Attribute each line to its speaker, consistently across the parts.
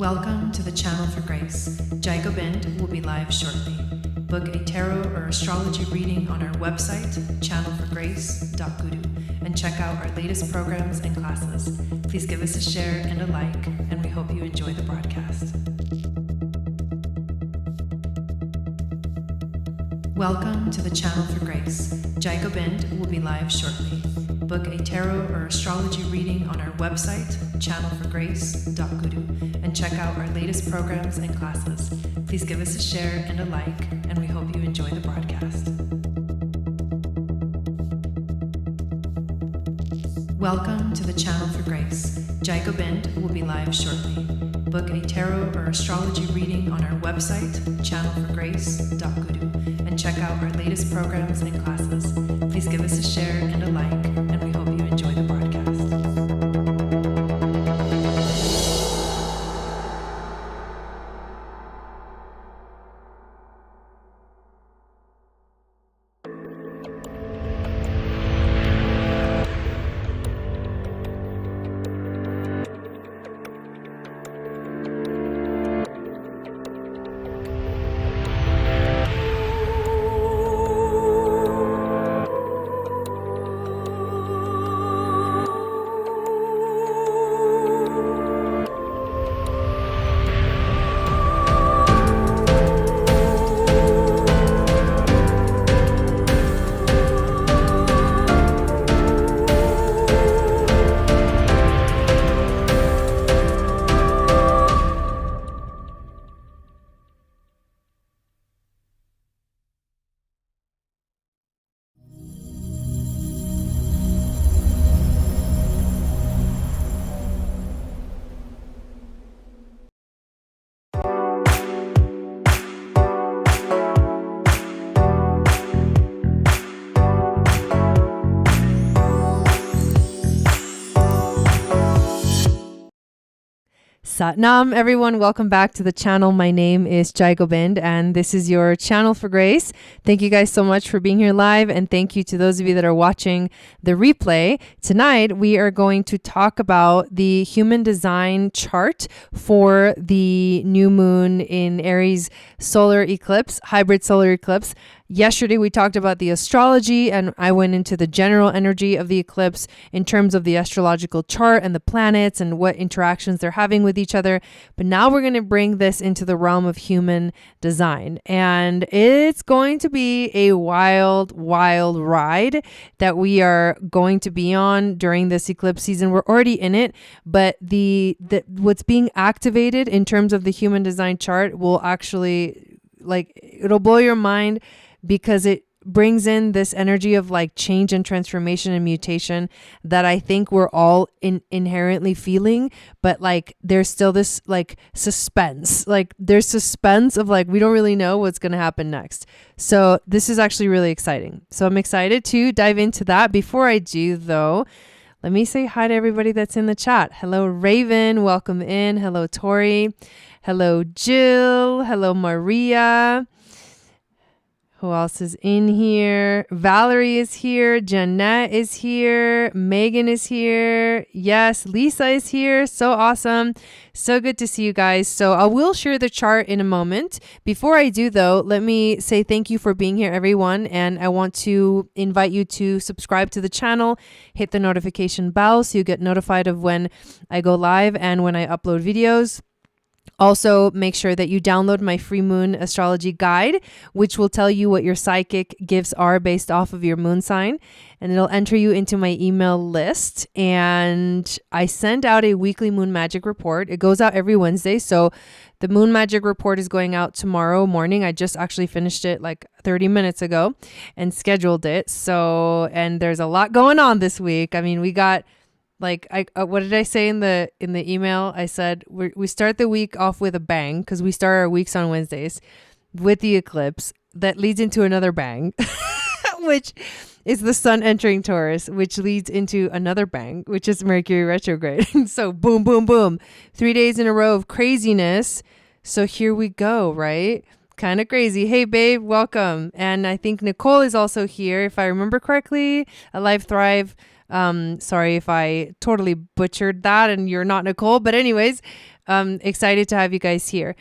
Speaker 1: Welcome to the Channel for Grace. Gobind will be live shortly. Book a tarot or astrology reading on our website, channelforgrace.guru, and check out our latest programs and classes. Please give us a share and a like, and we hope you enjoy the broadcast. Welcome to the Channel for Grace. Gobind will be live shortly. Book a tarot or astrology reading on our website, channelforgrace.guru, and check out our latest programs and classes. Please give us a share and a like, and we hope you enjoy the broadcast. Welcome to the Channel for Grace. Gobind will be live shortly. Book a tarot or astrology reading on our website, channelforgrace.guru, and check out our latest programs and classes. Please give us a share and a like, and we hope you enjoy the broadcast. Satnam, everyone. Welcome back to the channel. My name is Gobind, and this is your Channel for Grace. Thank you guys so much for being here live, and thank you to those of you that are watching the replay. Tonight, we are going to talk about the human design chart for the new moon in Aries solar eclipse, hybrid solar eclipse. Yesterday, we talked about the astrology, and I went into the general energy of the eclipse in terms of the astrological chart and the planets and what interactions they're having with each other. But now we're going to bring this into the realm of human design. And it's going to be a wild, wild ride that we are going to be on during this eclipse season. We're already in it, but the what's being activated in terms of the human design chart will actually, it'll blow your mind, because it brings in this energy of change and transformation and mutation that I think we're all inherently feeling, but there's still this suspense, there's suspense of we don't really know what's going to happen next. So this is actually really exciting. So I'm excited to dive into that. Before I do though, let me say hi to everybody that's in the chat. Hello, Raven. Welcome in. Hello, Tori. Hello, Jill. Hello, Maria. Who else is in here? Valerie is here. Jeanette is here. Megan is here. Yes, Lisa is here. So awesome. So good to see you guys. So I will share the chart in a moment. Before I do though, let me say thank you for being here, everyone. And I want to invite you to subscribe to the channel, hit the notification bell so you get notified of when I go live and when I upload videos. Also, make sure that you download my free moon astrology guide, which will tell you what your psychic gifts are based off of your moon sign. And it'll enter you into my email list. And I send out a weekly moon magic report. It goes out every Wednesday. So the moon magic report is going out tomorrow morning. I just actually finished it 30 minutes ago and scheduled it. So, and there's a lot going on this week. I mean, we got what did I say in the email? I said we start the week off with a bang, because we start our weeks on Wednesdays with the eclipse that leads into another bang, which is the sun entering Taurus, which leads into another bang, which is Mercury retrograde. So boom, boom, boom, 3 days in a row of craziness. So here we go, right? Kind of crazy. Hey, babe, welcome. And I think Nicole is also here, if I remember correctly. Alive Thrive. Sorry if I totally butchered that and you're not Nicole, but anyways, Excited to have you guys here.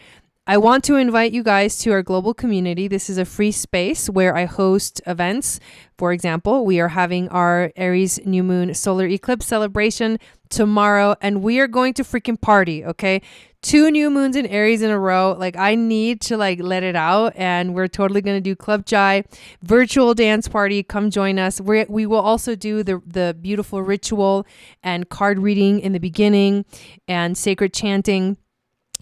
Speaker 1: I want to invite you guys to our global community. This is a free space where I host events. For example, we are having our Aries new moon solar eclipse celebration tomorrow, and we are going to freaking party, okay? 2 new moons in Aries in a row. Like, I need to let it out, and we're totally going to do Club Jai virtual dance party. Come join us. We will also do the beautiful ritual and card reading in the beginning and sacred chanting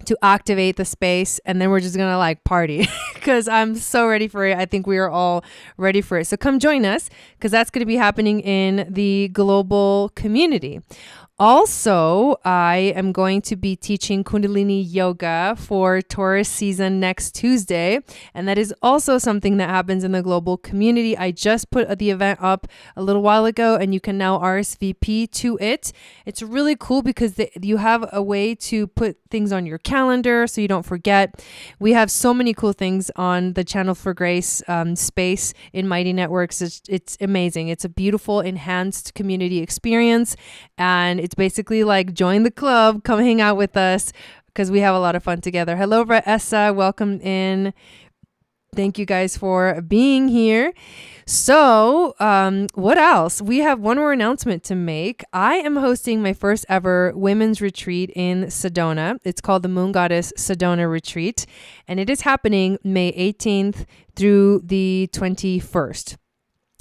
Speaker 1: to activate the space, and then we're just gonna party because I'm so ready for it. I think we are all ready for it. So come join us, because that's going to be happening in the global community. Also, I am going to be teaching Kundalini Yoga for Taurus season next Tuesday, and that is also something that happens in the global community. I just put the event up a little while ago, and you can now RSVP to it. It's really cool because you have a way to put things on your calendar so you don't forget. We have so many cool things on the Channel for Grace space in Mighty Networks. It's amazing. It's a beautiful, enhanced community experience, and it's basically join the club, come hang out with us, because we have a lot of fun together. Hello, Essa, welcome in. Thank you guys for being here. So what else? We have one more announcement to make. I am hosting my first ever women's retreat in Sedona. It's called the Moon Goddess Sedona Retreat, and it is happening May 18th through the 21st.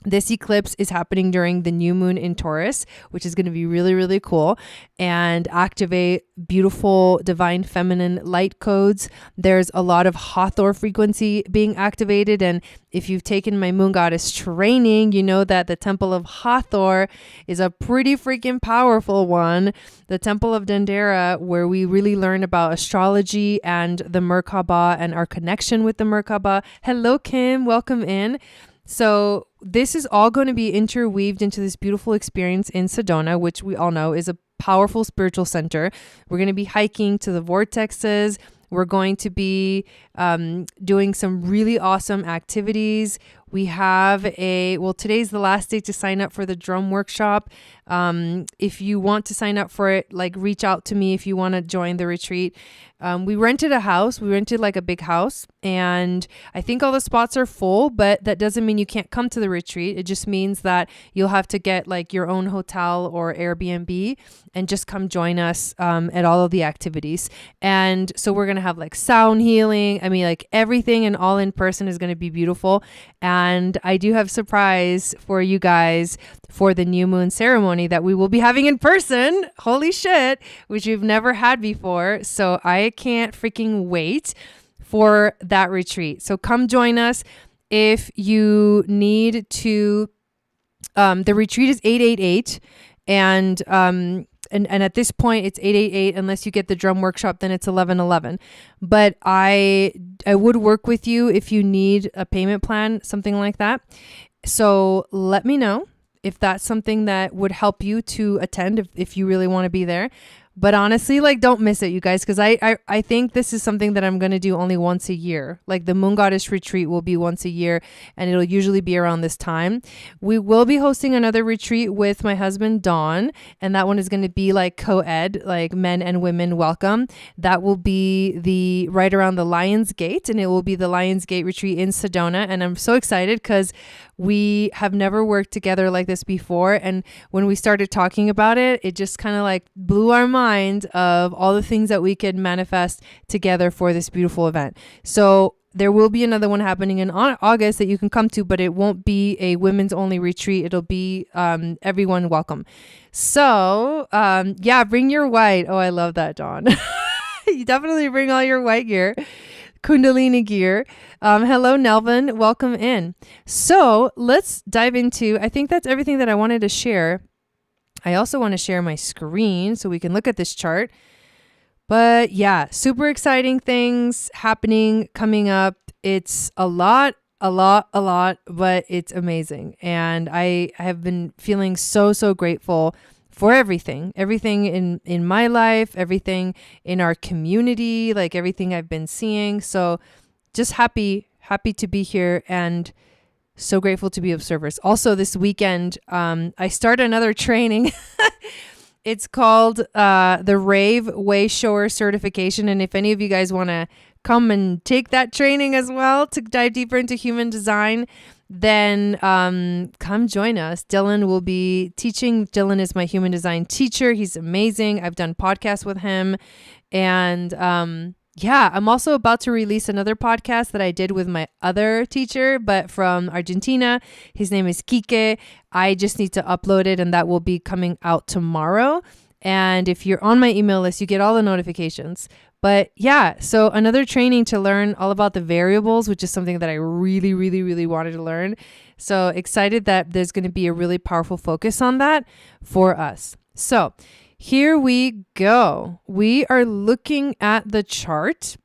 Speaker 1: This eclipse is happening during the new moon in Taurus, which is going to be really, really cool, and activate beautiful divine feminine light codes. There's a lot of Hathor frequency being activated. And if you've taken my moon goddess training, you know that the temple of Hathor is a pretty freaking powerful one. The temple of Dendera, where we really learn about astrology and the Merkaba and our connection with the Merkaba. Hello, Kim. Welcome in. So this is all going to be interweaved into this beautiful experience in Sedona, which we all know is a powerful spiritual center. We're going to be hiking to the vortexes. We're going to be doing some really awesome activities. We have today's the last day to sign up for the drum workshop. If you want to sign up for it, reach out to me if you want to join the retreat. We rented a house. We rented a big house, and I think all the spots are full, but that doesn't mean you can't come to the retreat. It just means that you'll have to get your own hotel or Airbnb and just come join us at all of the activities. And so we're going to have sound healing. I mean, everything, and all in person is going to be beautiful. And I do have a surprise for you guys for the new moon ceremony that we will be having in person. Holy shit, which we've never had before. So I can't freaking wait for that retreat. So come join us if you need to. The retreat is 888, and at this point it's 888 unless you get the drum workshop, then it's 1111. But I would work with you if you need a payment plan, something like that. So let me know if that's something that would help you to attend, if you really want to be there. But honestly, don't miss it, you guys, because I think this is something that I'm going to do only once a year. The Moon Goddess Retreat will be once a year, and it'll usually be around this time. We will be hosting another retreat with my husband, Dawn, and that one is going to be co-ed, men and women welcome. That will be right around the Lion's Gate, and it will be the Lion's Gate Retreat in Sedona. And I'm so excited because we have never worked together like this before. And when we started talking about it, it just kind of blew our mind of all the things that we could manifest together for this beautiful event. So there will be another one happening in August that you can come to, but it won't be a women's only retreat. It'll be everyone welcome. So bring your white. Oh, I love that, Dawn. You definitely bring all your white gear. Kundalini gear. Hello, Nelvin. Welcome in. So let's dive into, I think that's everything that I wanted to share. I also want to share my screen so we can look at this chart. But yeah, super exciting things happening, coming up. It's a lot, but it's amazing. And I have been feeling so grateful for everything in my life, everything in our community, everything I've been seeing. So just happy to be here, and so grateful to be observers. Also this weekend, I start another training It's called the Rave Way Shower Certification. And if any of you guys want to come and take that training as well to dive deeper into human design, then come join us. Dylan will be teaching. Dylan is my human design teacher. He's amazing. I've done podcasts with him. And yeah, I'm also about to release another podcast that I did with my other teacher, but from Argentina. His name is Kike. I just need to upload it, and that will be coming out tomorrow. And if you're on my email list, you get all the notifications. But yeah, so another training to learn all about the variables, which is something that I really, really, really wanted to learn. So excited that there's going to be a really powerful focus on that for us. So here we go. We are looking at the chart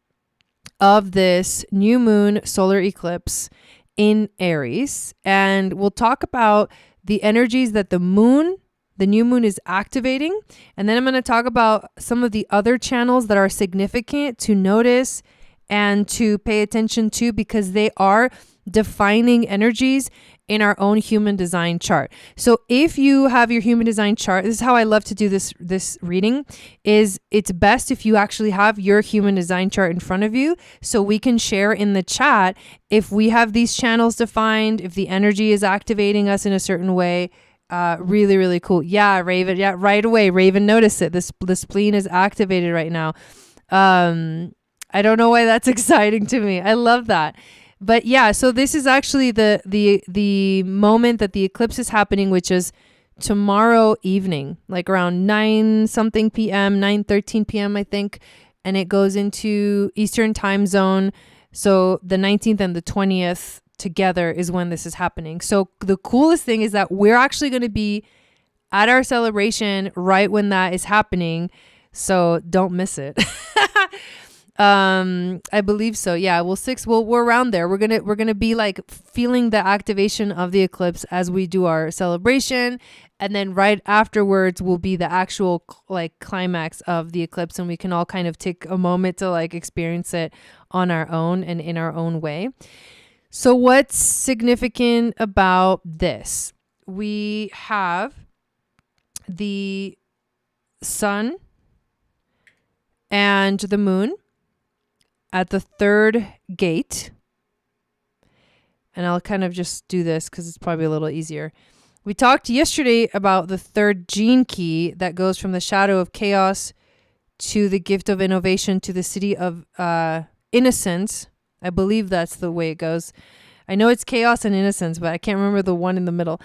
Speaker 1: of this new moon solar eclipse in Aries, and we'll talk about the energies that the new moon is activating. And then I'm going to talk about some of the other channels that are significant to notice and to pay attention to, because they are defining energies in our own human design chart. So if you have your human design chart, this is how I love to do this reading, is it's best if you actually have your human design chart in front of you, so we can share in the chat if we have these channels defined, if the energy is activating us in a certain way. Really, really cool. Yeah, Raven. Yeah, right away. Raven, notice it. This spleen is activated right now. I don't know why that's exciting to me. I love that. But yeah, so this is actually the moment that the eclipse is happening, which is tomorrow evening, like around 9-something p.m., 9:13 p.m., I think. And it goes into Eastern time zone. So the 19th and the 20th together is when this is happening. So the coolest thing is that we're actually going to be at our celebration right when that is happening. So don't miss it. I believe so. Yeah. We're around there. We're going to be like feeling the activation of the eclipse as we do our celebration. And then right afterwards will be the actual like climax of the eclipse. And we can all kind of take a moment to like experience it on our own and in our own way. So what's significant about this? We have the sun and the moon at the third gate. And I'll kind of just do this because it's probably a little easier. We talked yesterday about the third gene key that goes from the shadow of chaos to the gift of innovation to the city of innocence. I believe that's the way it goes. I know it's chaos and innocence, but I can't remember the one in the middle.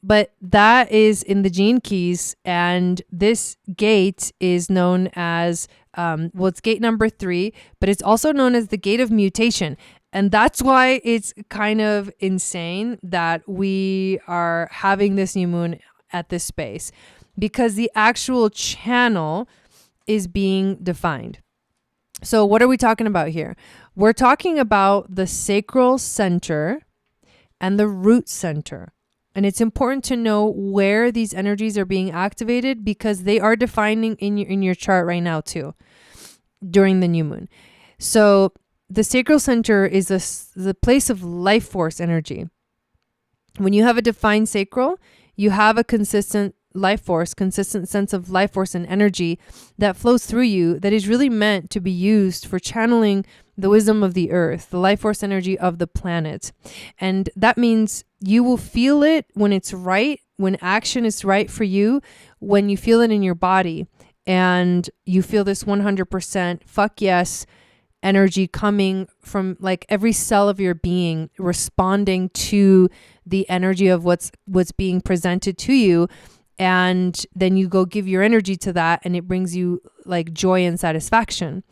Speaker 1: But that is in the gene keys. And this gate is known as, it's gate number 3, but it's also known as the gate of mutation. And that's why it's kind of insane that we are having this new moon at this space, because the actual channel is being defined. So what are we talking about here? We're talking about the sacral center and the root center. And it's important to know where these energies are being activated, because they are defining in your chart right now too, during the new moon. So the sacral center is the place of life force energy. When you have a defined sacral, you have a consistent life force, consistent sense of life force and energy that flows through you, that is really meant to be used for channeling the wisdom of the earth, the life force energy of the planet. And that means you will feel it when it's right, when action is right for you, when you feel it in your body and you feel this 100% fuck yes energy coming from like every cell of your being, responding to the energy of what's being presented to you. And then you go give your energy to that, and it brings you like joy and satisfaction.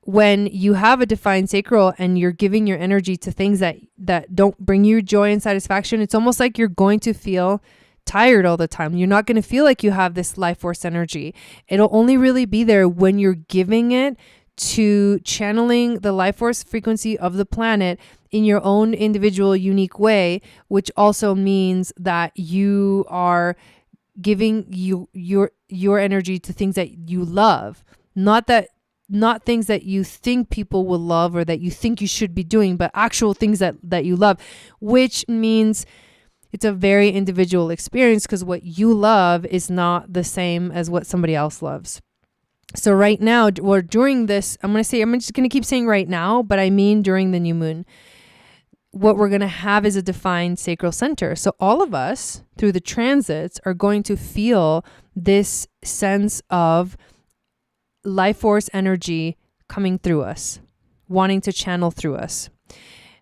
Speaker 1: When you have a defined sacral and you're giving your energy to things that don't bring you joy and satisfaction, it's almost like you're going to feel tired all the time. You're not going to feel like you have this life force energy. It'll only really be there when you're giving it to channeling the life force frequency of the planet in your own individual unique way, which also means that you are giving your energy to things that you love, not things that you think people will love or that you think you should be doing, but actual things that you love, which means It's a very individual experience because what you love is not the same as what somebody else loves. So right now, or during this, I'm just going to keep saying right now, but I mean during the new moon, what we're going to have is a defined sacral center. So all of us through the transits are going to feel this sense of life force energy coming through us, wanting to channel through us.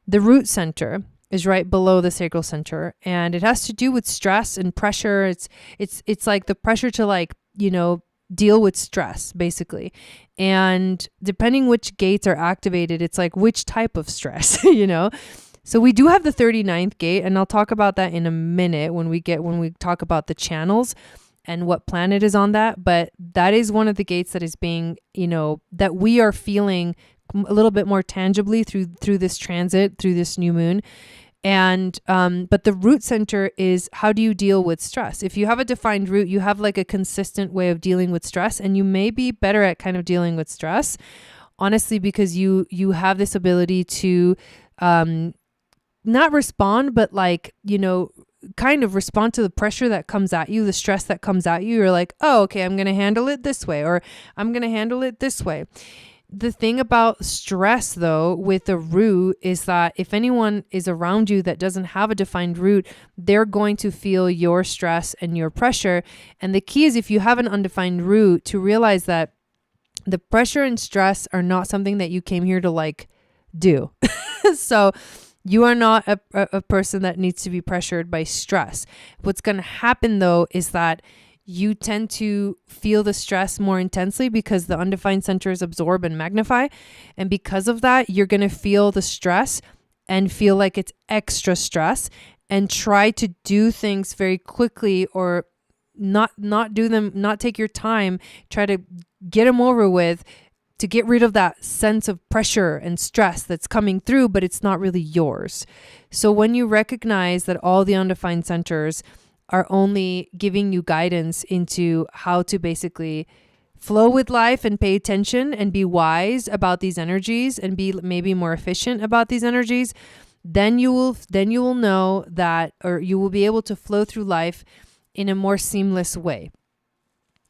Speaker 1: The root center is right below the sacral center, and it has to do with stress and pressure. It's like the pressure to, like, you know, deal with stress basically. And depending which gates are activated, it's like which type of stress, you know? So we do have the 39th gate, and I'll talk about that in a minute when we talk about the channels and what planet is on that. But that is one of the gates that is being, you know, that we are feeling a little bit more tangibly through this transit, through this new moon. And but the root center is, how do you deal with stress? If you have a defined root, you have like a consistent way of dealing with stress, and you may be better at kind of dealing with stress, honestly, because you have this ability to not respond, but, like, you know, kind of respond to the pressure that comes at you, the stress that comes at you. You're like, oh, okay, I'm going to handle it this way, or I'm going to handle it this way. The thing about stress, though, with a root is that if anyone is around you that doesn't have a defined root, they're going to feel your stress and your pressure. And the key is, if you have an undefined root, to realize that the pressure and stress are not something that you came here to, like, do. So you are not a person that needs to be pressured by stress. What's going to happen, though, is that you tend to feel the stress more intensely because the undefined centers absorb and magnify. And because of that, you're going to feel the stress and feel like it's extra stress, and try to do things very quickly, or not do them, not take your time, try to get them over with, to get rid of that sense of pressure and stress that's coming through, but it's not really yours. So when you recognize that all the undefined centers are only giving you guidance into how to basically flow with life and pay attention and be wise about these energies and be maybe more efficient about these energies, then you will know that, or you will be able to flow through life in a more seamless way.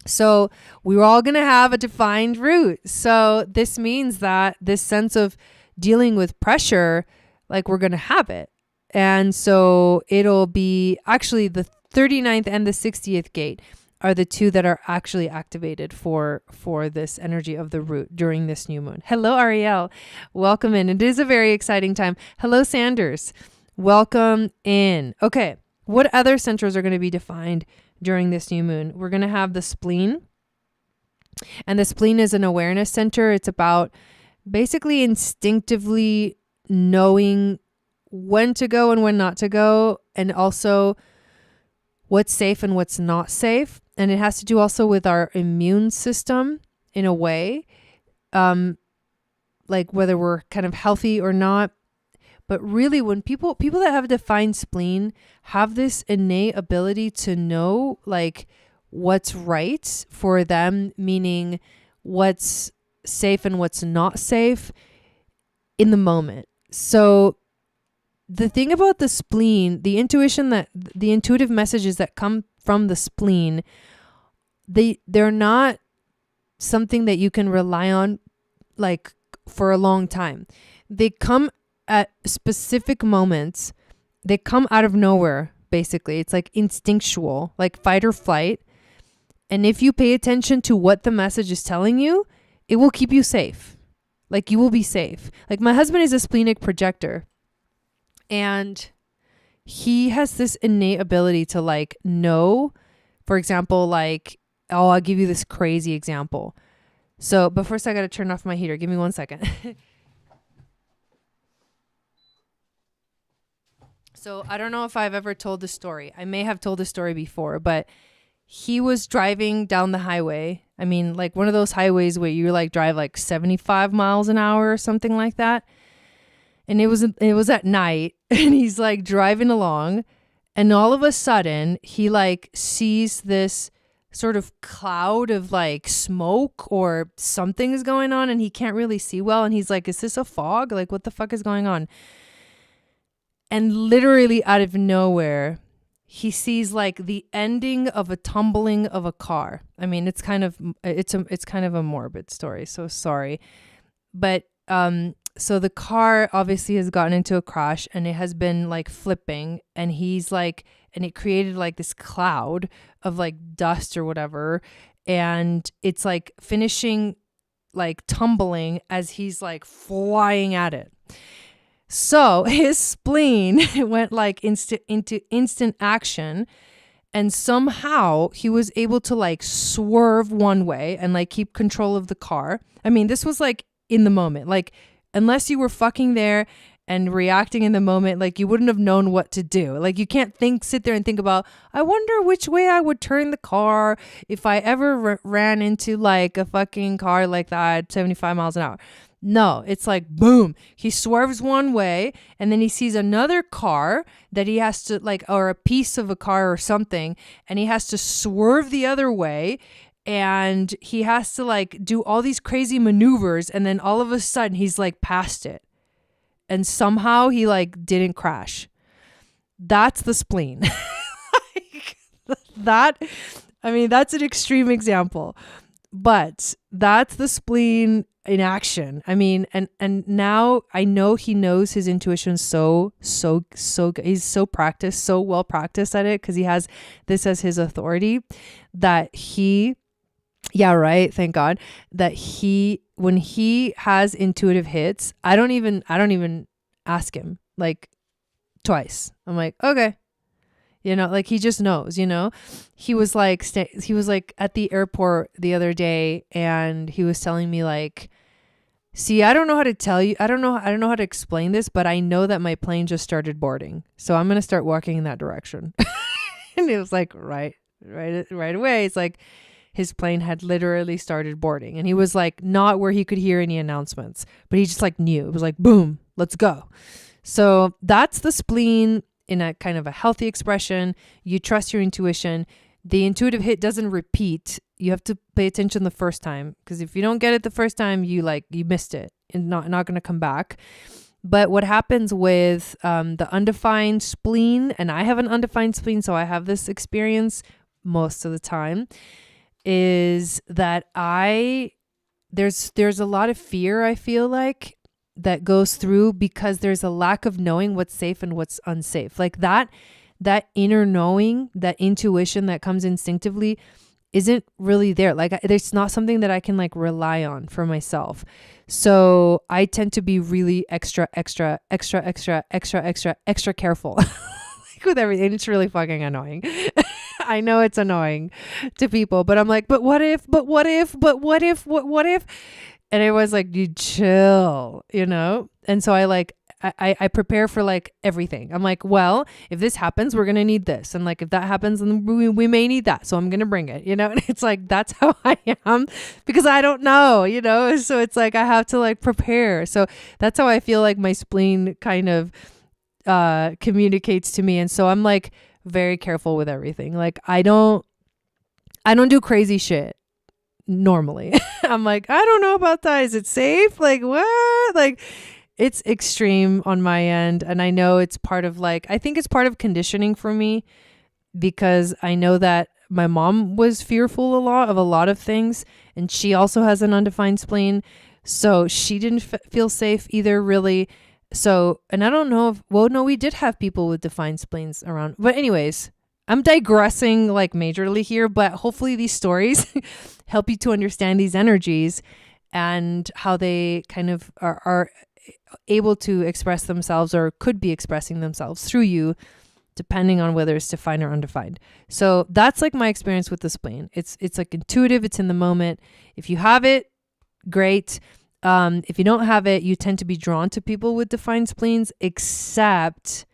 Speaker 1: So we're all going to have a defined root. So this means that this sense of dealing with pressure, like, we're going to have it. And so it'll be actually the 39th and the 60th gate are the two that are actually activated for this energy of the root during this new moon. Hello, Ariel. Welcome in. It is a very exciting time. Hello, Sanders. Welcome in. Okay. What other centers are going to be defined during this new moon? We're going to have the spleen. And the spleen is an awareness center. It's about basically instinctively knowing when to go and when not to go, and also what's safe and what's not safe. And it has to do also with our immune system in a way, like whether we're kind of healthy or not. But really, when people that have a defined spleen have this innate ability to know, like, what's right for them, meaning what's safe and what's not safe in the moment. So the thing about the spleen, the intuitive messages that come from the spleen, they're not something that you can rely on, like, for a long time. They come at specific moments. They come out of nowhere, basically. It's like instinctual, like fight or flight. And if you pay attention to what the message is telling you, it will keep you safe. Like, you will be safe. Like, my husband is a splenic projector, and he has this innate ability to, like, know, for example, like, oh, I'll give you this crazy example. So, but first I got to turn off my heater. Give me 1 second. So I don't know if I've ever told this story. I may have told this story before, but he was driving down the highway. I mean, like one of those highways where you like drive like 75 miles an hour or something like that. And it was at night, and he's like driving along, and all of a sudden he like sees this sort of cloud of like smoke or something is going on, and he can't really see well. And he's like, is this a fog? Like, what the fuck is going on? And literally out of nowhere, he sees like the ending of a tumbling of a car. I mean, it's kind of a morbid story. So sorry. But so the car obviously has gotten into a crash and it has been like flipping, and he's like, and it created like this cloud of like dust or whatever, and it's like finishing like tumbling as he's like flying at it. So his spleen went like into instant action, and somehow he was able to like swerve one way and like keep control of the car. I mean, this was like in the moment. Like, unless you were fucking there and reacting in the moment, like you wouldn't have known what to do. Like, you can't sit there and think about, I wonder which way I would turn the car if I ever ran into like a fucking car like that, 75 miles an hour. No, it's like, boom, he swerves one way and then he sees another car that he has to like, or a piece of a car or something, and he has to swerve the other way, and he has to like do all these crazy maneuvers, and then all of a sudden he's like past it, and somehow he like didn't crash. That's the spleen. Like, I mean, that's an extreme example, but that's the spleen in action. I mean, and now I know he knows his intuition so he's so practiced, so well practiced at it, because he has this as his authority, that he, yeah, right, thank God, that when he has intuitive hits, I don't even ask him like twice. I'm like, okay. Like he just knows, he was like at the airport the other day, and he was telling me like, see, I don't know how to tell you. I don't know how to explain this, but I know that my plane just started boarding. So I'm going to start walking in that direction. And it was like, right away. It's like his plane had literally started boarding, and he was like not where he could hear any announcements, but he just like knew. It was like, boom, let's go. So that's the spleen in a kind of a healthy expression. You trust your intuition. The intuitive hit doesn't repeat. You have to pay attention the first time, because if you don't get it the first time, you missed it and not going to come back. But what happens with the undefined spleen, and I have an undefined spleen, so I have this experience most of the time, is that there's a lot of fear, I feel like, that goes through, because there's a lack of knowing what's safe and what's unsafe. Like that inner knowing, that intuition that comes instinctively isn't really there. Like there's not something that I can like rely on for myself. So I tend to be really extra careful like with everything. It's really fucking annoying. I know it's annoying to people, but I'm like, but what if? And it was like, you chill, And so I prepare for like everything. I'm like, well, if this happens, we're going to need this. And like, if that happens, then we may need that. So I'm going to bring it, And it's like, that's how I am, because I don't know, So it's like, I have to like prepare. So that's how I feel like my spleen kind of communicates to me. And so I'm like very careful with everything. Like I don't do crazy shit. Normally I'm like, I don't know about that. Is it safe? Like what? Like it's extreme on my end. And I know it's part of I think it's part of conditioning for me, because I know that my mom was fearful of a lot of things, and she also has an undefined spleen. So she didn't feel safe either, really. So, and I don't know no, we did have people with defined spleens around, but anyways, I'm digressing like majorly here, but hopefully these stories help you to understand these energies and how they kind of are able to express themselves, or could be expressing themselves through you, depending on whether it's defined or undefined. So that's like my experience with the spleen. It's like intuitive. It's in the moment. If you have it, great. If you don't have it, you tend to be drawn to people with defined spleens, except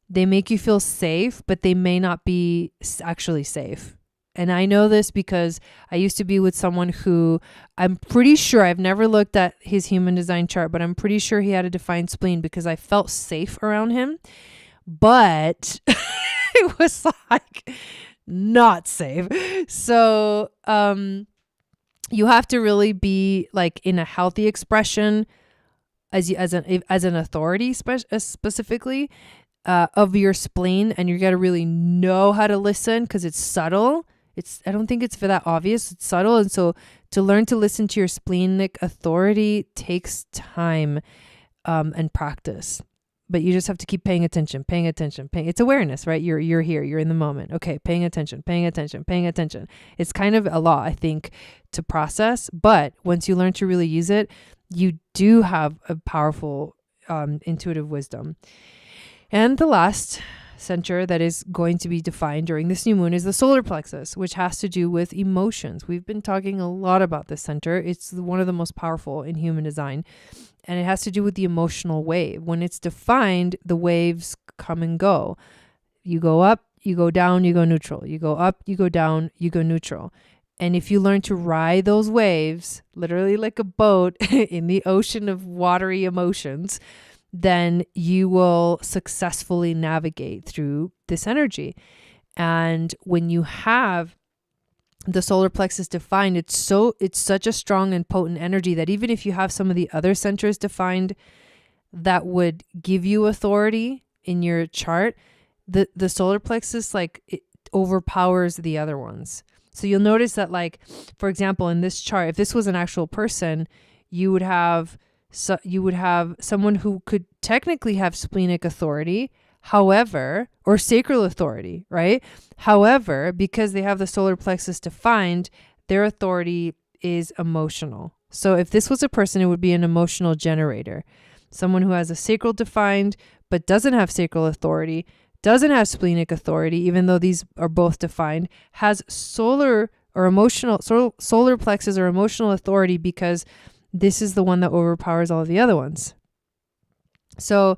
Speaker 1: they make you feel safe, but they may not be actually safe. And I know this because I used to be with someone who, I'm pretty sure, I've never looked at his human design chart, but I'm pretty sure he had a defined spleen, because I felt safe around him. But it was like not safe. So you have to really be like in a healthy expression as an authority specifically. of your spleen, and you got to really know how to listen because it's subtle. I don't think it's for that obvious. It's subtle. And so to learn to listen to your splenic authority takes time and practice. But you just have to keep paying attention. It's awareness, right? You're here. You're in the moment. Okay, paying attention. It's kind of a lot, I think, to process. But once you learn to really use it, you do have a powerful intuitive wisdom. And the last center that is going to be defined during this new moon is the solar plexus, which has to do with emotions. We've been talking a lot about this center. It's one of the most powerful in human design. And it has to do with the emotional wave. When it's defined, the waves come and go. You go up, you go down, you go neutral. You go up, you go down, you go neutral. And if you learn to ride those waves, literally like a boat in the ocean of watery emotions, then you will successfully navigate through this energy. And when you have the solar plexus defined, it's such a strong and potent energy that even if you have some of the other centers defined that would give you authority in your chart, the solar plexus, like, it overpowers the other ones. So you'll notice that, like, for example, in this chart, if this was an actual person, you would have someone who could technically have splenic authority, however, or sacral authority, right? However, because they have the solar plexus defined, their authority is emotional. So if this was a person, it would be an emotional generator. Someone who has a sacral defined, but doesn't have sacral authority, doesn't have splenic authority, even though these are both defined, has solar plexus or emotional authority because this is the one that overpowers all of the other ones. So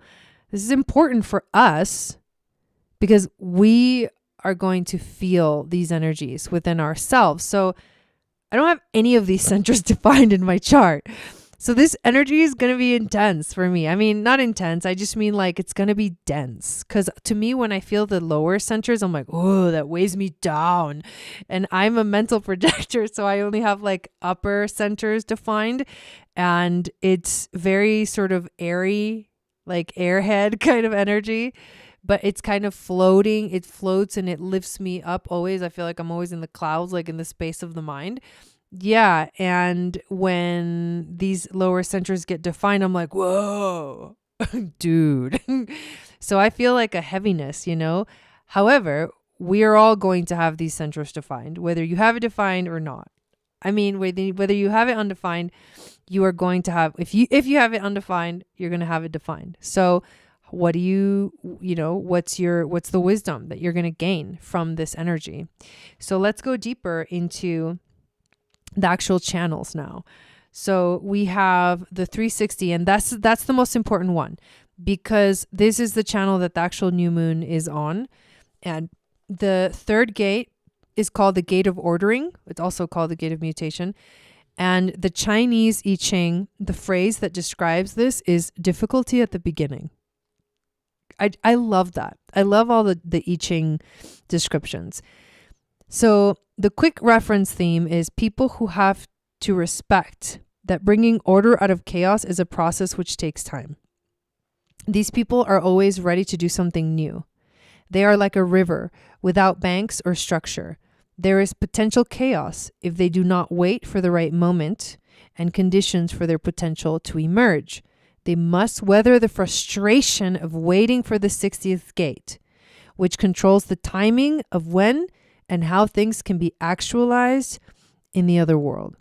Speaker 1: this is important for us because we are going to feel these energies within ourselves. So I don't have any of these centers defined in my chart. So this energy is going to be intense for me. I mean, not intense. I just mean like it's going to be dense. Because to me, when I feel the lower centers, I'm like, oh, that weighs me down. And I'm a mental projector, so I only have like upper centers defined. And it's very sort of airy, like airhead kind of energy. But it's kind of floating. It floats and it lifts me up always. I feel like I'm always in the clouds, like in the space of the mind. Yeah. And when these lower centers get defined, I'm like, whoa, dude. So I feel like a heaviness, you know. However, we are all going to have these centers defined, whether you have it defined or not. I mean, whether you have it undefined, you are going to have, if you have it undefined, you're going to have it defined. So what do what's the wisdom that you're going to gain from this energy? So let's go deeper into the actual channels now. So we have the 360, and that's the most important one because this is the channel that the actual new moon is on. And the third gate is called the gate of ordering. It's also called the gate of mutation. And the Chinese I Ching, the phrase that describes this is difficulty at the beginning. I love that. I love all the I Ching descriptions. So the quick reference theme is people who have to respect that bringing order out of chaos is a process which takes time. These people are always ready to do something new. They are like a river without banks or structure. There is potential chaos if they do not wait for the right moment and conditions for their potential to emerge. They must weather the frustration of waiting for the 60th gate, which controls the timing of when and how things can be actualized in the outer world.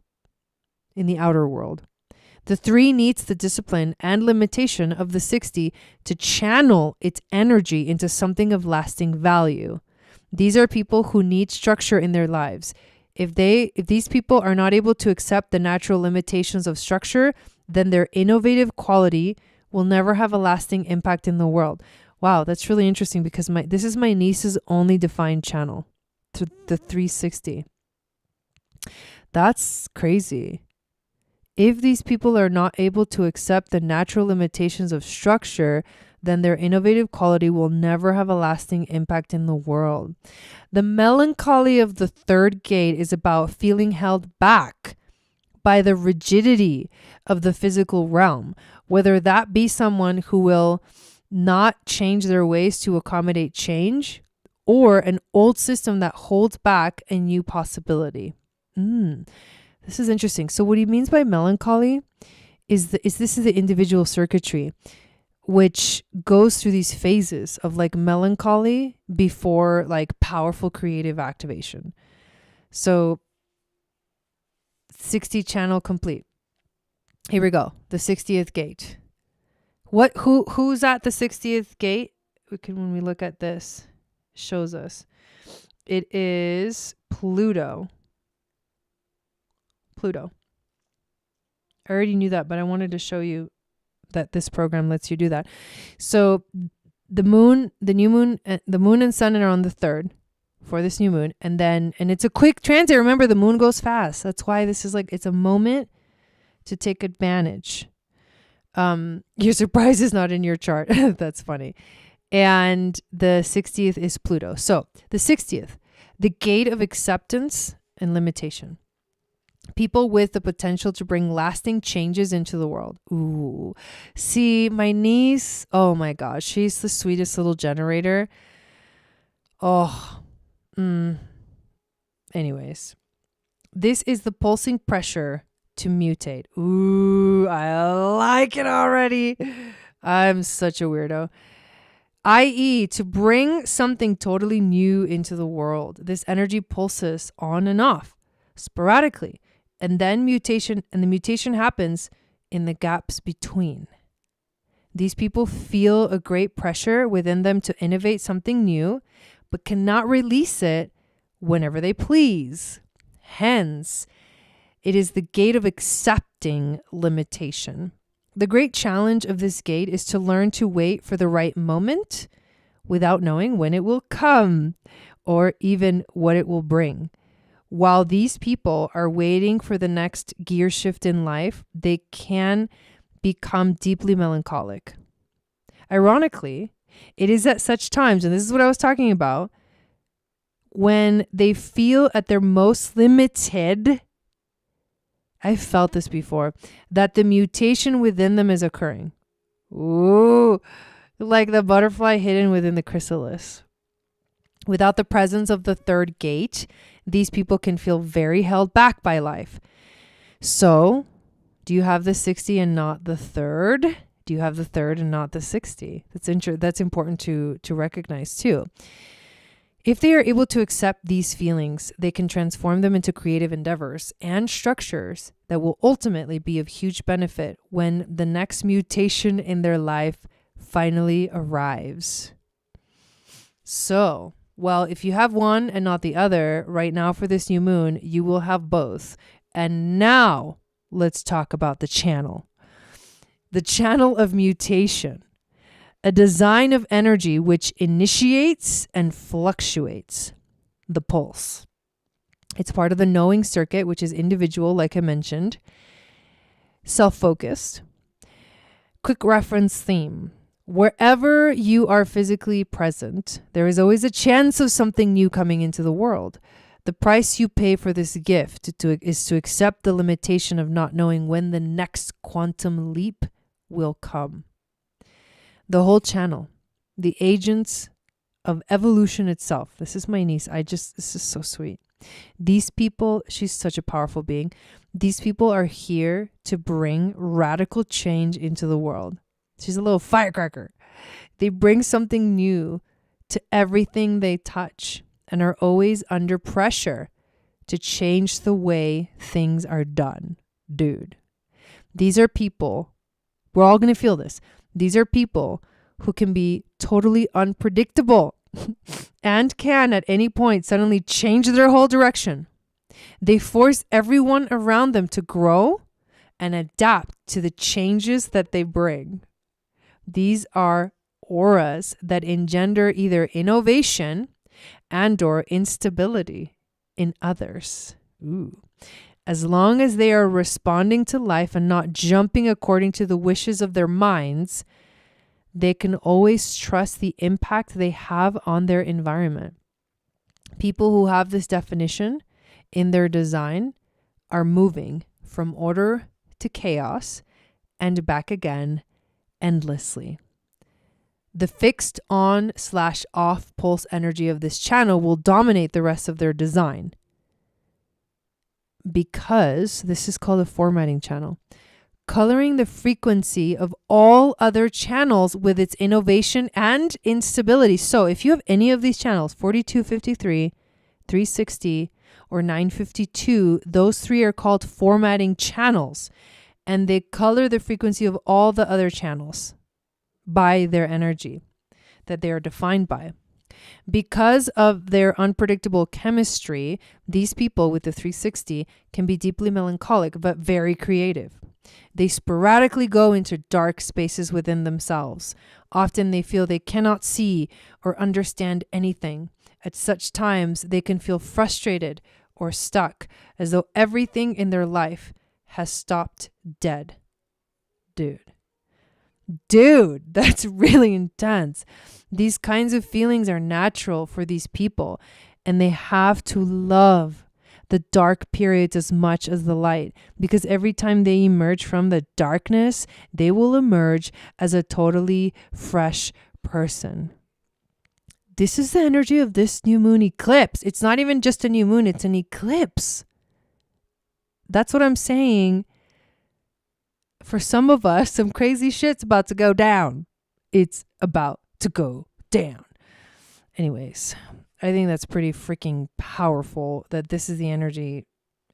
Speaker 1: The 3 needs the discipline and limitation of the 60 to channel its energy into something of lasting value. These are people who need structure in their lives. If these people are not able to accept the natural limitations of structure, then their innovative quality will never have a lasting impact in the world. Wow, that's really interesting because this is my niece's only defined channel, to the 360. That's crazy. If these people are not able to accept the natural limitations of structure, then their innovative quality will never have a lasting impact in the world. The melancholy of the third gate is about feeling held back by the rigidity of the physical realm, whether that be someone who will not change their ways to accommodate change, or an old system that holds back a new possibility. This is interesting. So what he means by melancholy is this is the individual circuitry, which goes through these phases of like melancholy before like powerful creative activation. So 60 channel complete. Here we go. The 60th gate. Who's at the 60th gate? When we look at this, shows us. It is Pluto. I already knew that, but I wanted to show you that this program lets you do that. So the moon, the new moon, the moon and sun are on the 3rd for this new moon. And it's a quick transit. Remember, the moon goes fast. That's why this is like, it's a moment to take advantage. Your surprise is not in your chart. That's funny. And the 60th is Pluto. So the 60th, the gate of acceptance and limitation. People with the potential to bring lasting changes into the world. Ooh. See, my niece, oh my gosh, she's the sweetest little generator. Anyways, this is the pulsing pressure to mutate. Ooh, I like it already. I'm such a weirdo. i.e., to bring something totally new into the world. This energy pulses on and off sporadically. And then the mutation happens in the gaps between. These people feel a great pressure within them to innovate something new, but cannot release it whenever they please. Hence, it is the gate of accepting limitation. The great challenge of this gate is to learn to wait for the right moment without knowing when it will come or even what it will bring. While these people are waiting for the next gear shift in life, they can become deeply melancholic. Ironically, it is at such times, and this is what I was talking about, when they feel at their most limited, I've felt this before, that the mutation within them is occurring. Ooh, like the butterfly hidden within the chrysalis. Without the presence of the 3rd gate, these people can feel very held back by life. So, do you have the 60 and not the 3rd? Do you have the 3rd and not the 60? That's important to recognize too. If they are able to accept these feelings, they can transform them into creative endeavors and structures that will ultimately be of huge benefit when the next mutation in their life finally arrives. So, well, if you have one and not the other, right now for this new moon, you will have both. And now let's talk about the channel. The channel of mutation. A design of energy which initiates and fluctuates the pulse. It's part of the knowing circuit, which is individual, like I mentioned, self-focused. Quick reference theme. Wherever you are physically present, there is always a chance of something new coming into the world. The price you pay for this gift is to accept the limitation of not knowing when the next quantum leap will come. The whole channel, the agents of evolution itself. This is my niece. This is so sweet. These people, she's such a powerful being. These people are here to bring radical change into the world. She's a little firecracker. They bring something new to everything they touch and are always under pressure to change the way things are done. Dude, these are people, we're all going to feel this. These are people who can be totally unpredictable and can at any point suddenly change their whole direction. They force everyone around them to grow and adapt to the changes that they bring. These are auras that engender either innovation and or instability in others. Ooh. As long as they are responding to life and not jumping according to the wishes of their minds, they can always trust the impact they have on their environment. People who have this definition in their design are moving from order to chaos and back again endlessly. The fixed on/off pulse energy of this channel will dominate the rest of their design, because this is called a formatting channel, coloring the frequency of all other channels with its innovation and instability. So if you have any of these channels, 4253, 360, or 952, those three are called formatting channels, and they color the frequency of all the other channels by their energy that they are defined by. Because of their unpredictable chemistry, these people with the 360 can be deeply melancholic but very creative. They sporadically go into dark spaces within themselves. Often they feel they cannot see or understand anything. At such times, they can feel frustrated or stuck, as though everything in their life has stopped dead. Dude, that's really intense. These kinds of feelings are natural for these people, and they have to love the dark periods as much as the light, because every time they emerge from the darkness, they will emerge as a totally fresh person. This is the energy of this new moon eclipse. It's not even just a new moon, it's an eclipse. That's what I'm saying. For some of us, some crazy shit's about to go down. It's about to go down. Anyways, I think that's pretty freaking powerful that this is the energy.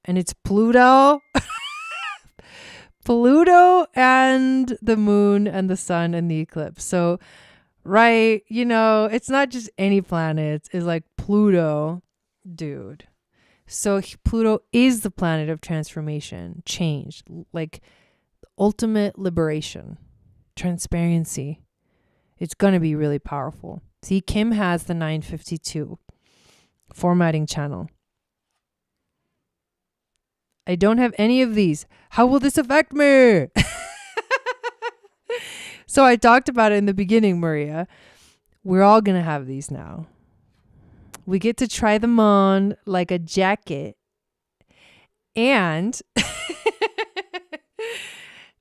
Speaker 1: And it's Pluto. Pluto and the moon and the sun and the eclipse. So, right, you know, it's not just any planet. It's like Pluto, dude. So Pluto is the planet of transformation, change, like ultimate liberation, transparency. It's going to be really powerful. See, Kim has the 952 formatting channel. I don't have any of these. How will this affect me? So I talked about it in the beginning, Maria. We're all going to have these now. We get to try them on like a jacket. And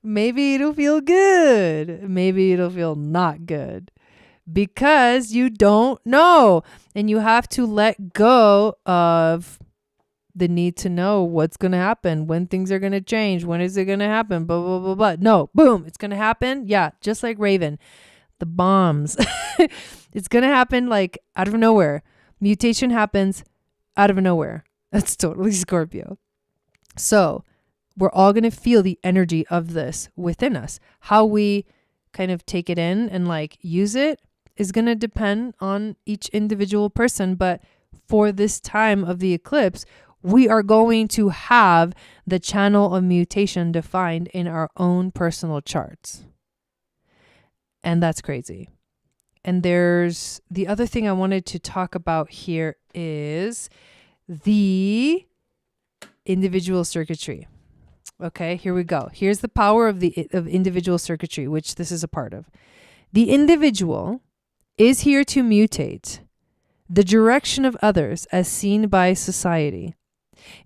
Speaker 1: maybe it'll feel good. Maybe it'll feel not good. Because you don't know. And you have to let go of the need to know what's going to happen, when things are going to change, when is it going to happen, blah, blah, blah, blah. No, boom, it's going to happen. Yeah, just like Raven. The bombs. It's going to happen like out of nowhere. Mutation happens out of nowhere. That's totally Scorpio. So we're all going to feel the energy of this within us. How we kind of take it in and like use it is going to depend on each individual person. But for this time of the eclipse, we are going to have the channel of mutation defined in our own personal charts. And that's crazy. And there's the other thing I wanted to talk about here is the individual circuitry. Okay, here we go. Here's the power of individual circuitry, which this is a part of. The individual is here to mutate the direction of others as seen by society.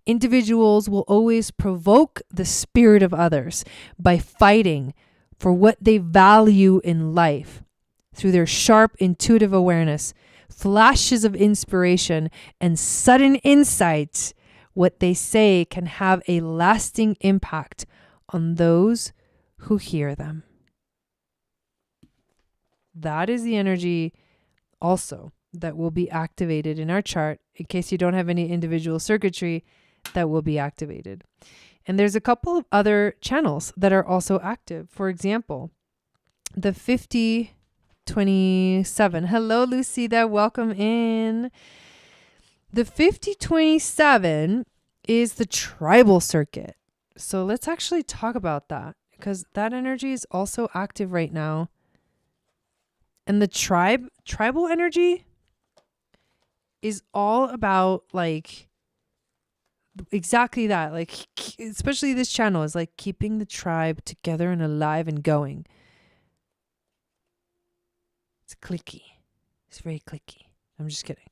Speaker 1: Individuals will always provoke the spirit of others by fighting for what they value in life through their sharp intuitive awareness, flashes of inspiration, and sudden insight. What they say can have a lasting impact on those who hear them. That is the energy also that will be activated in our chart. In case you don't have any individual circuitry, that will be activated. And there's a couple of other channels that are also active. For example, the 5027. Hello, Lucida. Welcome in. The 5027 is the tribal circuit. So let's actually talk about that, because that energy is also active right now. And the tribal energy is all about like exactly that. Like, especially this channel is like keeping the tribe together and alive and going. It's clicky. It's very clicky. I'm just kidding.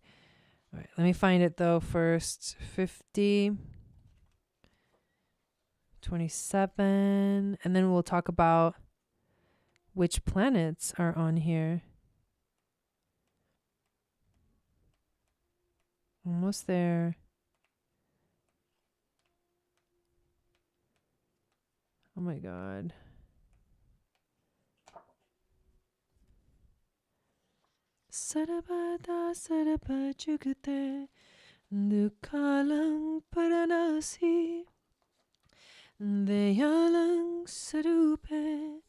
Speaker 1: All right, let me find it though first. 5027, and then we'll talk about which planets are on here. Almost there. Oh my God. Sarabada saraba jugate dukalang paranasi deyalang sarupe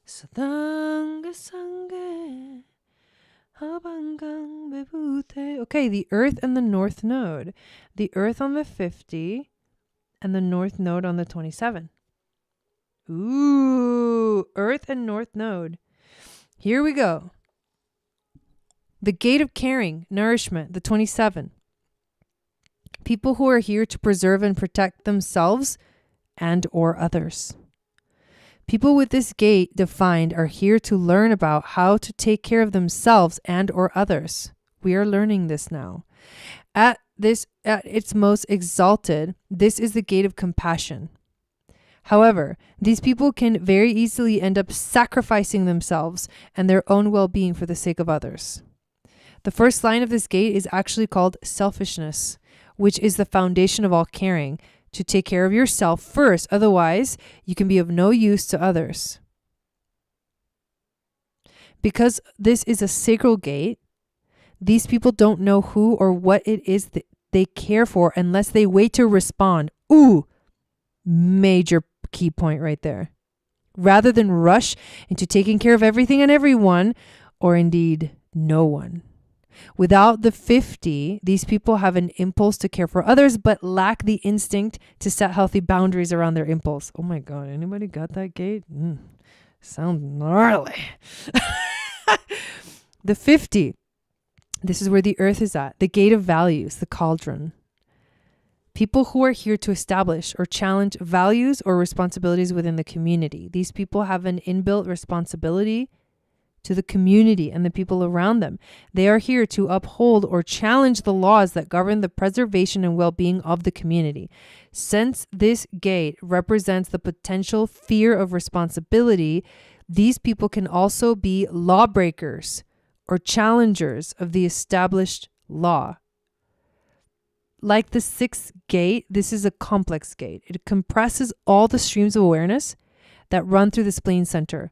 Speaker 1: sadanga sange habangang bebute. Okay, the Earth and the North Node. The Earth on the 50 and the North Node on the 27. Ooh, Earth and North Node. Here we go. The gate of caring, nourishment, the 27. People who are here to preserve and protect themselves and or others. People with this gate defined are here to learn about how to take care of themselves and or others. We are learning this now. At its most exalted, this is the gate of compassion. However, these people can very easily end up sacrificing themselves and their own well-being for the sake of others. The first line of this gate is actually called selfishness, which is the foundation of all caring, to take care of yourself first. Otherwise, you can be of no use to others. Because this is a sacral gate, these people don't know who or what it is that they care for unless they wait to respond. Ooh, major key point right there. Rather than rush into taking care of everything and everyone, or indeed no one. Without the 50, these people have an impulse to care for others, but lack the instinct to set healthy boundaries around their impulse. Oh my God, anybody got that gate? Sounds gnarly. The 50, this is where the Earth is at, the gate of values, the cauldron. People who are here to establish or challenge values or responsibilities within the community. These people have an inbuilt responsibility to the community and the people around them. They are here to uphold or challenge the laws that govern the preservation and well-being of the community. Since this gate represents the potential fear of responsibility, these people can also be lawbreakers or challengers of the established law. Like the 6th gate, this is a complex gate. It compresses all the streams of awareness that run through the spleen center.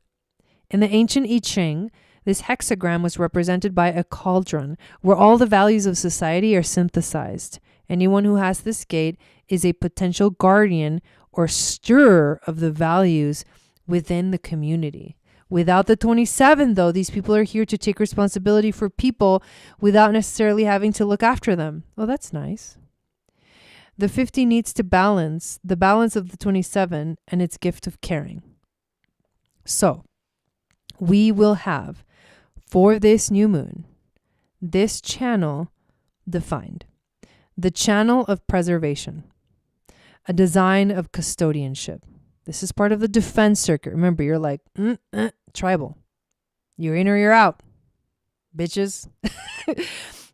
Speaker 1: In the ancient I Ching, this hexagram was represented by a cauldron where all the values of society are synthesized. Anyone who has this gate is a potential guardian or stirrer of the values within the community. Without the 27, though, these people are here to take responsibility for people without necessarily having to look after them. Oh, that's nice. The 50 needs to balance the balance of the 27 and its gift of caring. So, we will have, for this new moon, this channel defined. The channel of preservation, a design of custodianship. This is part of the defense circuit. Remember, you're like, tribal. You're in or you're out, bitches.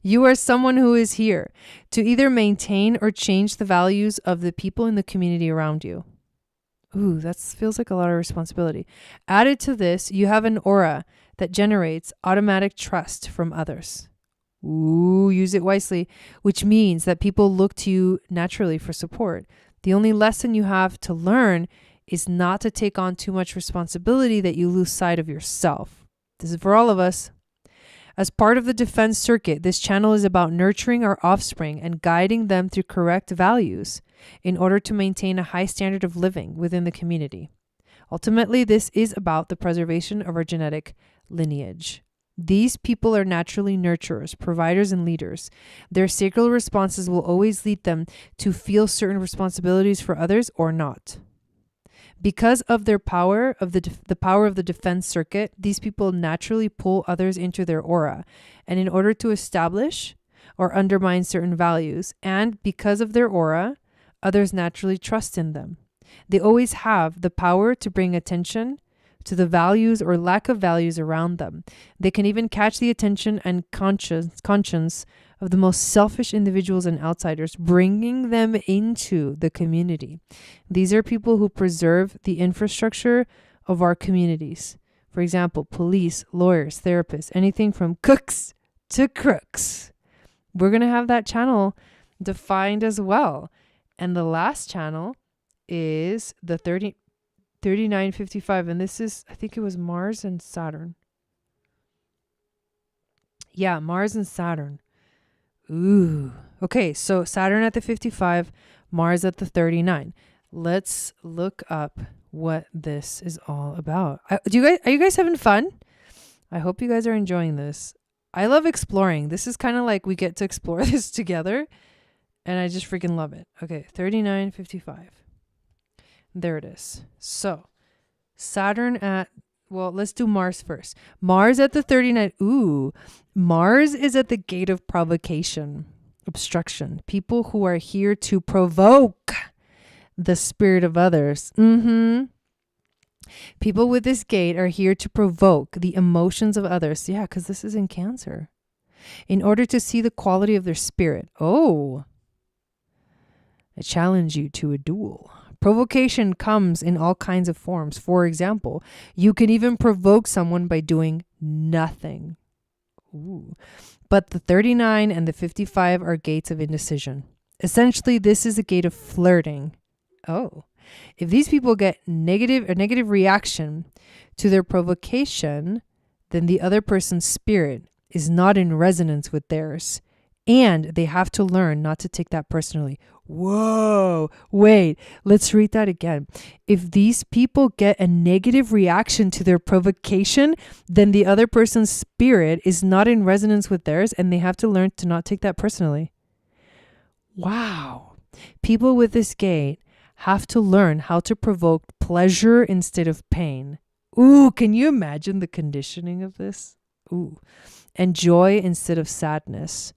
Speaker 1: You are someone who is here to either maintain or change the values of the people in the community around you. Ooh, that feels like a lot of responsibility. Added to this, you have an aura that generates automatic trust from others. Ooh, use it wisely, which means that people look to you naturally for support. The only lesson you have to learn is not to take on too much responsibility that you lose sight of yourself. This is for all of us. As part of the defense circuit, this channel is about nurturing our offspring and guiding them through correct values in order to maintain a high standard of living within the community. Ultimately, this is about the preservation of our genetic lineage. These people are naturally nurturers, providers, and leaders. Their sacral responses will always lead them to feel certain responsibilities for others or not. Because of their power, of the power of the defense circuit, these people naturally pull others into their aura. And in order to establish or undermine certain values, and because of their aura, others naturally trust in them. They always have the power to bring attention to the values or lack of values around them. They can even catch the attention and conscience of the most selfish individuals and outsiders, bringing them into the community. These are people who preserve the infrastructure of our communities. For example, police, lawyers, therapists, anything from cooks to crooks. we're going to have that channel defined as well. And the last channel is the 3955. And this is, I think it was Mars and Saturn. Yeah, Mars and Saturn. Ooh. Okay, so Saturn at the 55, Mars at the 39. Let's look up what this is all about. Are you guys having fun? I hope you guys are enjoying this. I love exploring. This is kind of like we get to explore this together, and I just freaking love it. Okay, 3955. There it is. So, Saturn at, well, let's do Mars first. Mars at the 39. Ooh, Mars is at the gate of provocation, obstruction. People who are here to provoke the spirit of others. People with this gate are here to provoke the emotions of others. Yeah, because this is in Cancer. In order to see the quality of their spirit. Oh, I challenge you to a duel. Provocation comes in all kinds of forms. For example, you can even provoke someone by doing nothing. Ooh. But the 39 and the 55 are gates of indecision. Essentially, this is a gate of flirting. Oh, if these people get a negative reaction to their provocation, then the other person's spirit is not in resonance with theirs. And they have to learn not to take that personally. Whoa, wait, let's read that again. If these people get a negative reaction to their provocation, then the other person's spirit is not in resonance with theirs, and they have to learn to not take that personally. Wow. People with this gate have to learn how to provoke pleasure instead of pain. Ooh, can you imagine the conditioning of this? Ooh. And joy instead of sadness.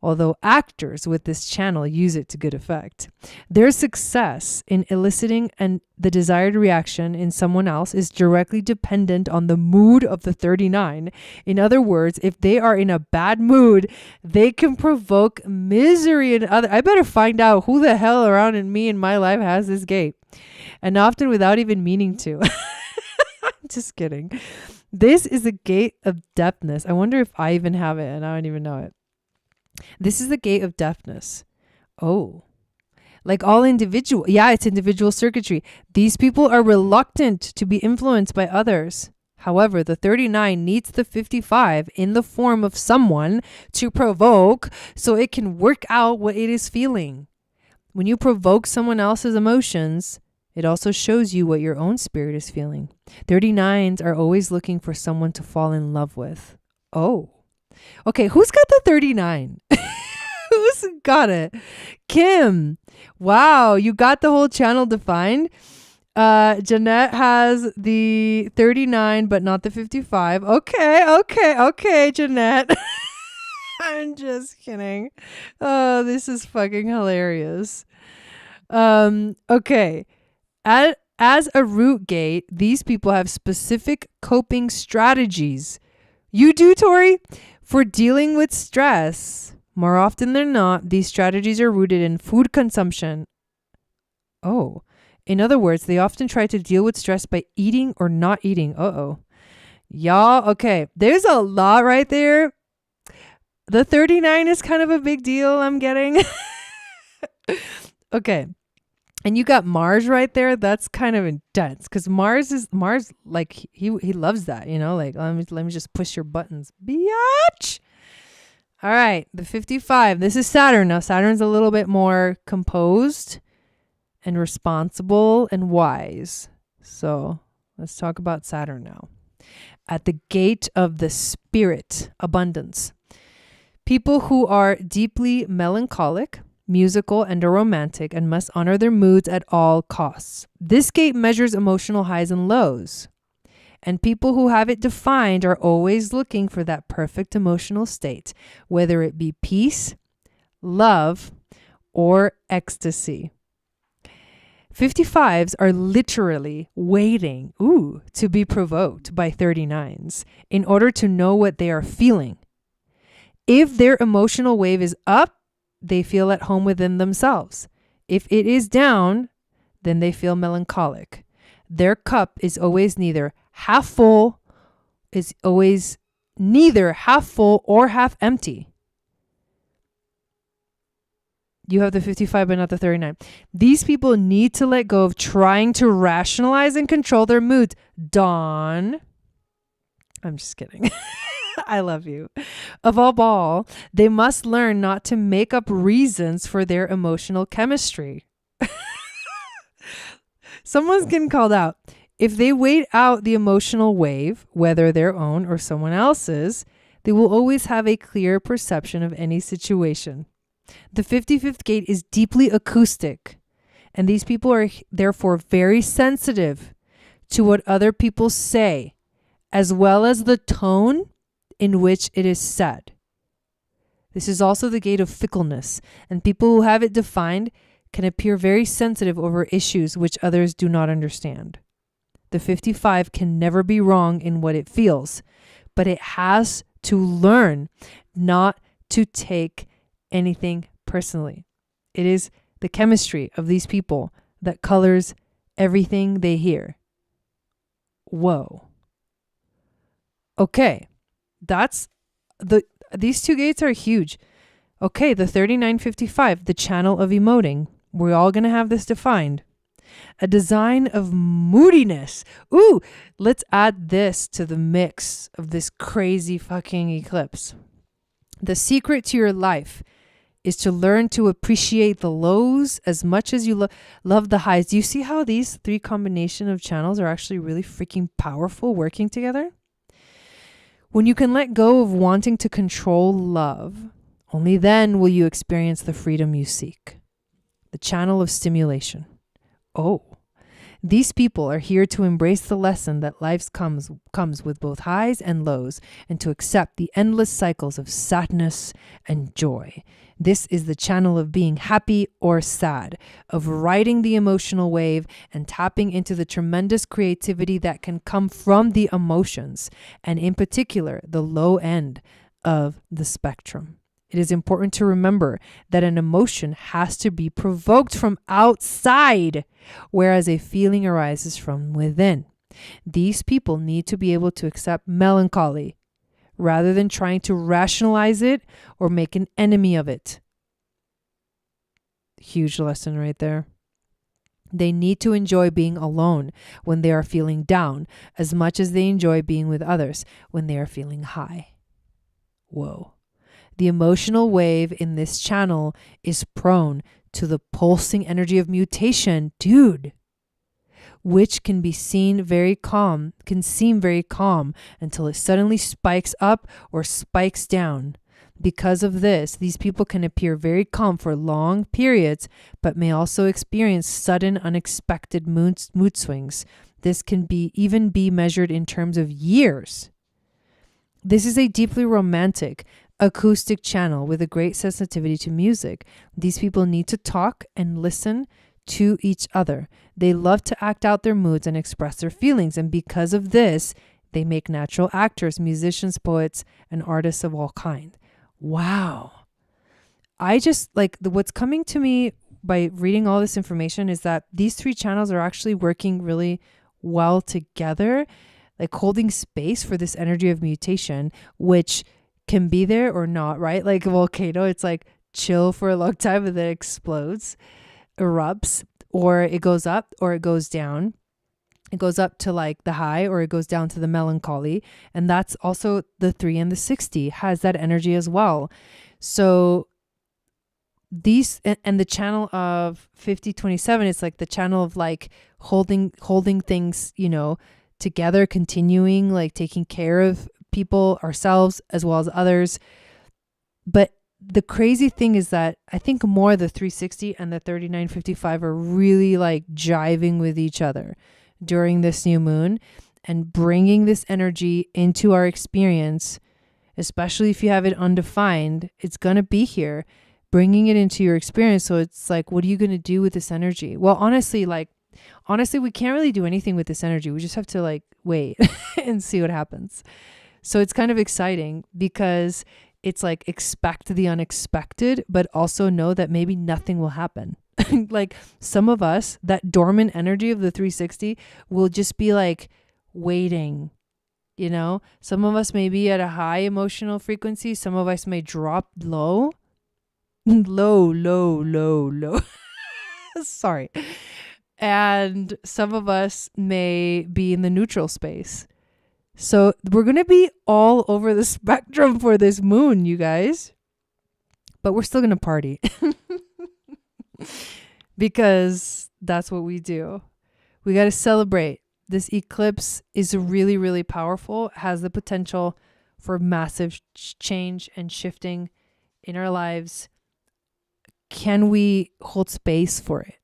Speaker 1: Although actors with this channel use it to good effect. Their success in eliciting the desired reaction in someone else is directly dependent on the mood of the 39. In other words, if they are in a bad mood, they can provoke misery in others. I better find out who the hell around in me in my life has this gate. And often without even meaning to. I'm just kidding. This is a gate of depthness. I wonder if I even have it and I don't even know it. This is the gate of deafness. Oh, like all individual. Yeah, it's individual circuitry. These people are reluctant to be influenced by others. However, the 39 needs the 55 in the form of someone to provoke so it can work out what it is feeling. When you provoke someone else's emotions, it also shows you what your own spirit is feeling. 39s are always looking for someone to fall in love with. Oh. Okay, who's got the 39? Who's got it? Kim. Wow, you got the whole channel defined. Jeanette has the 39, but not the 55. Okay, Jeanette. I'm just kidding. Oh, this is fucking hilarious. Okay. As a root gate, these people have specific coping strategies. You do, Tori? For dealing with stress. More often than not, these strategies are rooted in food consumption. Oh, in other words, they often try to deal with stress by eating or not eating. Uh-oh. Y'all, okay, there's a lot right there. The 39 is kind of a big deal, I'm getting. Okay. And you got Mars right there. That's kind of intense because Mars like he loves that, you know, like let me just push your buttons, biatch. All right, the 55. This is Saturn. Now Saturn's a little bit more composed and responsible and wise. So let's talk about Saturn now. At the gate of the spirit, abundance. People who are deeply melancholic, musical, and are romantic and must honor their moods at all costs. This gate measures emotional highs and lows. And people who have it defined are always looking for that perfect emotional state, whether it be peace, love, or ecstasy. 55s are literally waiting, to be provoked by 39s in order to know what they are feeling. If their emotional wave is up, they feel at home within themselves. If it is down, then they feel melancholic. Their cup is always neither half full or half empty. You have the 55, but not the 39. These people need to let go of trying to rationalize and control their moods. Dawn. I'm just kidding. I love you. Above all, they must learn not to make up reasons for their emotional chemistry. Someone's getting called out. If they wait out the emotional wave, whether their own or someone else's, they will always have a clear perception of any situation. The 55th gate is deeply acoustic, and these people are therefore very sensitive to what other people say, as well as the tone in which it is said. This is also the gate of fickleness, and people who have it defined can appear very sensitive over issues which others do not understand. The 55 can never be wrong in what it feels, but it has to learn not to take anything personally. It is the chemistry of these people that colors everything they hear. Whoa. Okay. These two gates are huge. Okay, the 3955, the channel of emoting. We're all going to have this defined. A design of moodiness. Ooh, let's add this to the mix of this crazy fucking eclipse. The secret to your life is to learn to appreciate the lows as much as you love the highs. Do you see how these three combination of channels are actually really freaking powerful working together? When you can let go of wanting to control love, only then will you experience the freedom you seek. The channel of stimulation. Oh, these people are here to embrace the lesson that life comes with both highs and lows, and to accept the endless cycles of sadness and joy. This is the channel of being happy or sad, of riding the emotional wave and tapping into the tremendous creativity that can come from the emotions, and in particular, the low end of the spectrum. It is important to remember that an emotion has to be provoked from outside, whereas a feeling arises from within. These people need to be able to accept melancholy rather than trying to rationalize it or make an enemy of it. Huge lesson right there. They need to enjoy being alone when they are feeling down as much as they enjoy being with others when they are feeling high. Whoa. The emotional wave in this channel is prone to the pulsing energy of mutation, dude, which can seem very calm until it suddenly spikes up or spikes down. Because of this, these people can appear very calm for long periods, but may also experience sudden, unexpected mood swings. This can even be measured in terms of years. This is a deeply romantic, acoustic channel with a great sensitivity to music. These people need to talk and listen to each other. They love to act out their moods and express their feelings, and because of this, they make natural actors, musicians, poets, and artists of all kinds. Wow. I just what's coming to me by reading all this information is that these three channels are actually working really well together, like holding space for this energy of mutation, which can be there or not, right? Like a volcano, it's like chill for a long time and then explodes, erupts, or it goes up or it goes down. It goes up to like the high or it goes down to the melancholy. And that's also the 3 and the 60 has that energy as well. So these and the channel of 5027, it's like the channel of like holding things, together, continuing, like taking care of people, ourselves, as well as others. But the crazy thing is that I think more the 360 and the 3955 are really like jiving with each other during this new moon and bringing this energy into our experience, especially if you have it undefined. It's going to be here, bringing it into your experience. So it's like, what are you going to do with this energy? Well, honestly, we can't really do anything with this energy. We just have to like wait and see what happens. So it's kind of exciting because it's like expect the unexpected, but also know that maybe nothing will happen. Like some of us, that dormant energy of the 360 will just be like waiting, Some of us may be at a high emotional frequency. Some of us may drop low. low, low, low, low. Sorry. And some of us may be in the neutral space. So we're going to be all over the spectrum for this moon, you guys. But we're still going to party. Because that's what we do. We got to celebrate. This eclipse is really, really powerful. It has the potential for massive change and shifting in our lives. Can we hold space for it?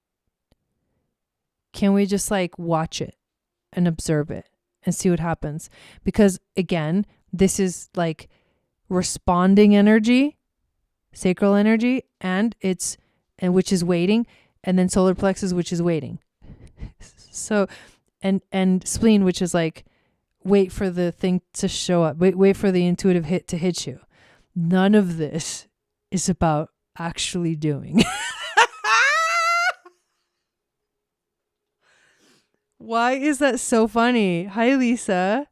Speaker 1: Can we just like watch it and observe it and see what happens? Because again, this is like responding energy, sacral energy, and which is waiting, and then solar plexus, which is waiting. So, and spleen, which is like wait for the thing to show up, wait for the intuitive hit to hit you. None of this is about actually doing. Why is that so funny? Hi, Lisa.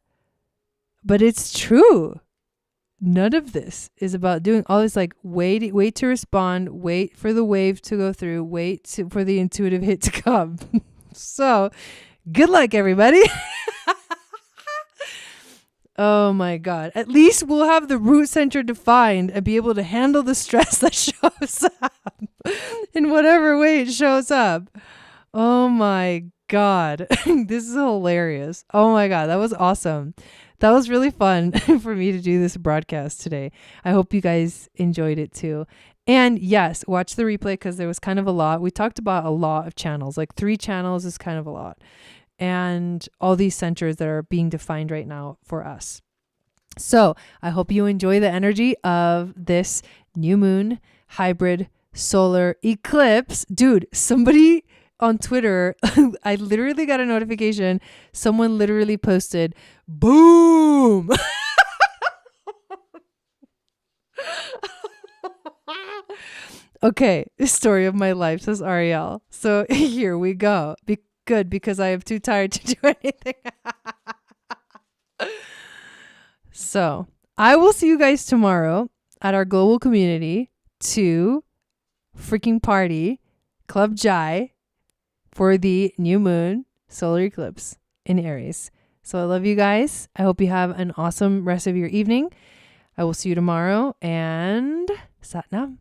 Speaker 1: But it's true. None of this is about doing. All this like wait to respond, wait for the wave to go through, for the intuitive hit to come. So good luck, everybody. Oh my God. At least we'll have the root center defined and be able to handle the stress that shows up in whatever way it shows up. Oh my God. This is hilarious. Oh my God. That was awesome. That was really fun for me to do this broadcast today. I hope you guys enjoyed it too. And yes, watch the replay because there was kind of a lot. We talked about a lot of channels, like 3 channels is kind of a lot. And all these centers that are being defined right now for us. So I hope you enjoy the energy of this new moon hybrid solar eclipse. Dude, somebody on Twitter, I literally got a notification. Someone literally posted, boom. Okay, story of my life, says Ariel. So here we go. Good, because I am too tired to do anything. So I will see you guys tomorrow at our global community to freaking party Club Jai for the new moon solar eclipse in Aries. So I love you guys. I hope you have an awesome rest of your evening. I will see you tomorrow, and Sat Nam.